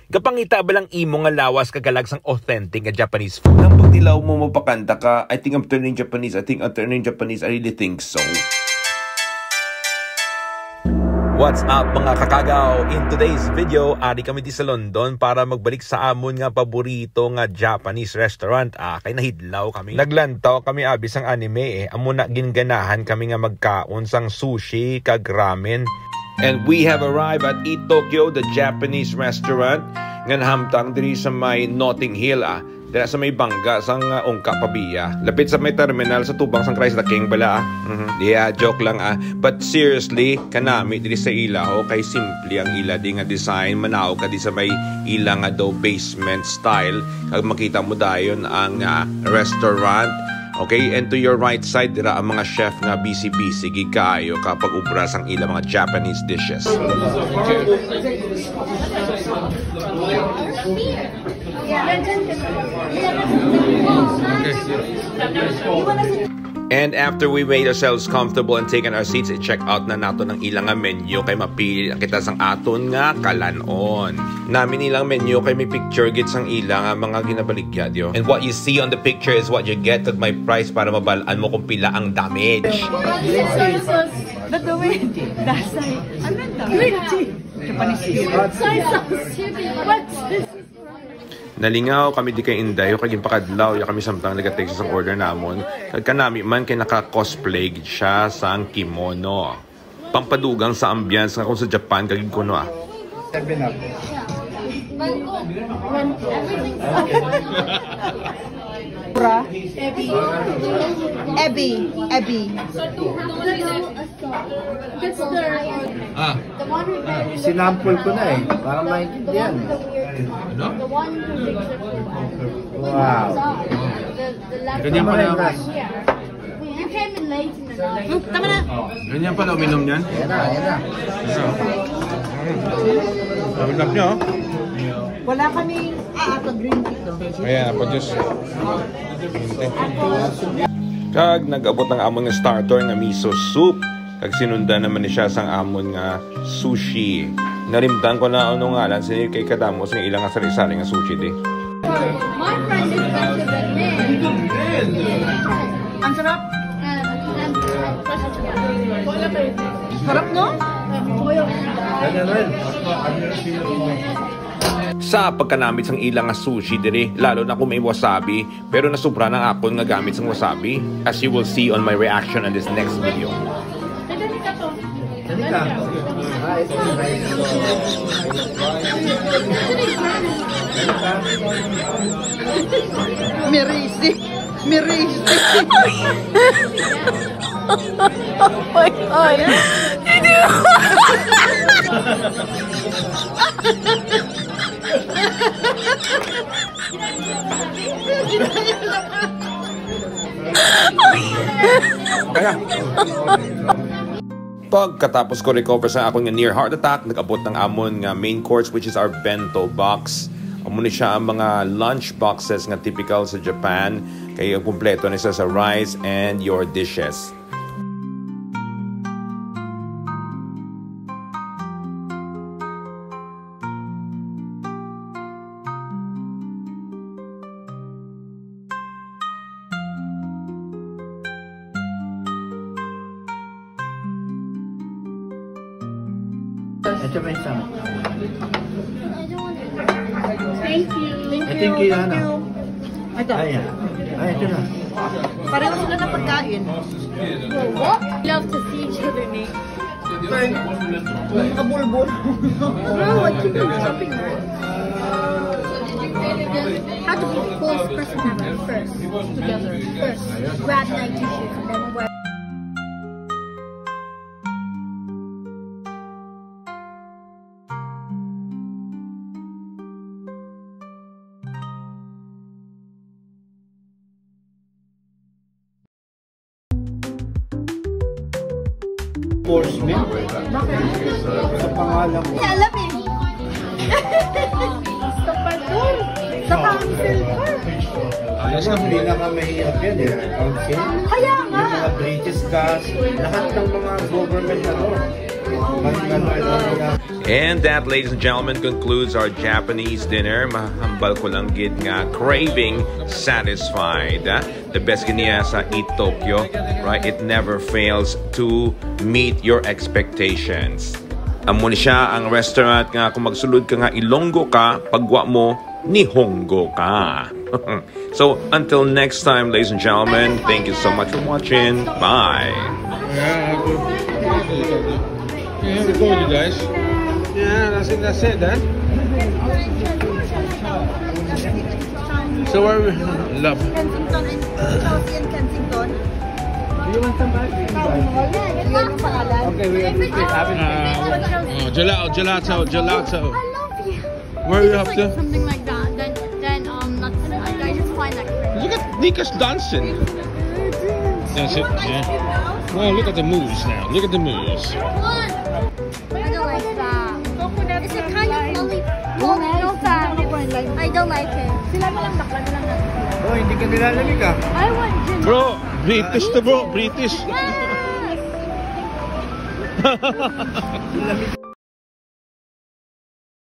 Kapangita ba lang imo nga lawas kagalag sang authentic nga Japanese food? Nang pagtilaw mo mapakanta ka, I think I'm turning Japanese, I really think so. What's up mga kakagaw? In today's video, ari kami di sa London para magbalik sa amon nga paborito nga Japanese restaurant. Kay nahidlaw kami. Naglantaw kami abis ang anime Amo na ginganahan kami nga magkaon sang sushi kag ramen. And we have arrived at Eat Tokyo, the Japanese restaurant. Ngan hamtang diri sa may Notting Hill dira sa may bangga sang Ongka Pabiya. Lapit sa may terminal sa tubang sang Christ the King bala joke lang But seriously, kanami diri sa ila kay simple ang ila di nga design. Manaw ka di sa may ila nga daw basement style. Kag makita mo dayon ang restaurant. Okay, and to your right side dira ang mga chef nga busy gikayo kapag ubras ang ila mga Japanese dishes. And after we made ourselves comfortable and taken our seats, i-check out na nato ng ilang menu kay mapili kita sang aton nga kalanon. Namin ilang menu kay may picture git sang ilang mga ginabaligya dio. And what you see on the picture is what you get at my price para mabalaan mo kung pila ang damage. Nalingaw kami di kay Inday kay ginpakadlaw kami samtang nagatext sa order namon. Kag kanami man kay naka-cosplay siya sang kimono. Pampadugang sa ambiance nga kung sa Japan kag kuno Abby. Sinampol ko na para maintindihan. Ano? Wow. Ganyan pala ako. You came in late in the night. Tama na. Ganyan pala uminom niyan? Yan na. Sabi niyo? Wala kami green tea. Ayan, pa-juice. Kag nag-abot ang amon nga starter nga miso soup. Kag sinundan naman ni siya sang amon nga sushi. Narimtan ko na ano ngalan sa kay kadamos ng ilang sari-sari nga sushi di. My friend is better than me. Ang sarap. Sarap, no? Sa pagkanamit sang ilang nga sushi diri, lalo na kung may wasabi, pero nasubra ng akon nga gamit sang wasabi, as you will see on my reaction on this next video. Mirisi. Oh my God. Pagkatapos ko recover sa akong near heart attack, nag-abot ng amon nga main course which is our bento box. Muna siya ang mga lunch boxes nga typical sa Japan. Kaya kumpleto na siya sa rice and your dishes. Ito ba isang? Thank you. Ito yung kilana. Ito. Ay, ito na. Pareho sila na pagkain. What? Love to see each other naked. Kabulbul. No, what you been shopping for? How to be the coolest person ever first. Together. First. Grab my t-shirt and then wear. Course meal. Sa pangalan mo. Alam eh. Sa parkour. Sa council car. Ayos ang pinakamahirap yan Kaya nga. Yung mga British gas, lahat ng mga government And that, ladies and gentlemen, concludes our Japanese dinner. Mahambal ko lang gid nga craving satisfied. The best kaniya sa Eat Tokyo, right? It never fails to meet your expectations. Amo ni siya ang restaurant nga kung magsulod ka nga Ilonggo ka, pagwa mo Nihongo ka. So until next time, ladies and gentlemen, thank you so much for watching. Bye. Yeah, we told you guys. Yeah, that's it, then. So where we love. Kensington and Chelsea and Kensington. Do you want some back? Okay, we have it. Gelato. I love you. Where are you up Like to? something like that. Then not tonight. I just find that crazy. Look at Nika's dancing. That's it. Yeah. Well, look at the moves now. Look at the moves. What? I don't like that. Is it kind of no fat. I don't like it. Oh, hindi ka nilalamig ah. I want gin. Bro, British to bro. British. Yes!